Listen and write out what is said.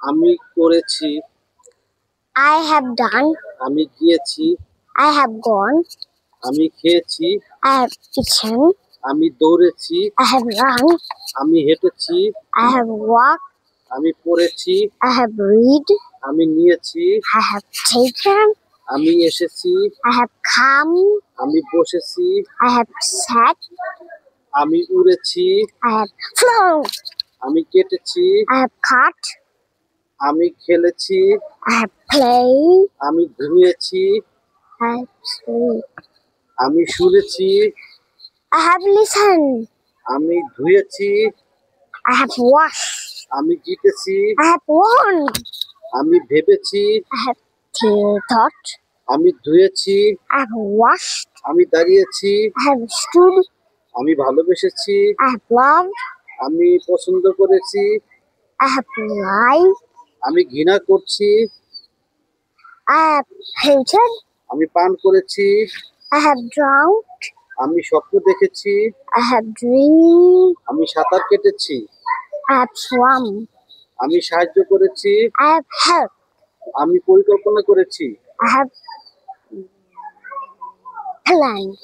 আমি করেছি, I have done, আমি গিয়েছি, I have gone, আমি খেয়েছি, I have eaten, আমি দৌড়েছি, I have run, আমি হেঁটেছি, I have walked, আমি পড়েছি, I have read, আমি নিয়েছি, I have taken, আমি এসেছি, I have come, আমি বসেছি, I have sat, আমি উড়েছি, I have flown, আমি কেটেছি, I have cut, আমি খেলেছি, I have played, আমি ঘুমিয়েছি, I have slept, আমি শুনেছি, I have listened, আমি ধুয়েছি, I have washed, আমি জিতেছি, I have won, আমি ভেবেছি, I have thought, আমি ধুয়েছি, I have washed, আমি দাঁড়িয়েছি, I have stood, আমি ভালোবেসেছি, I have loved, আমি পছন্দ করেছি, I have liked, আমি ঘৃণা করছি, I have hated, আমি পান করেছি, I have drowned, আমি স্বপ্ন দেখেছি, I have dreamed, আমি সাঁতার কেটেছি, I have swum, আমি সাহায্য করেছি, I have helped, আমি পরিকল্পনা করেছি, I have planned,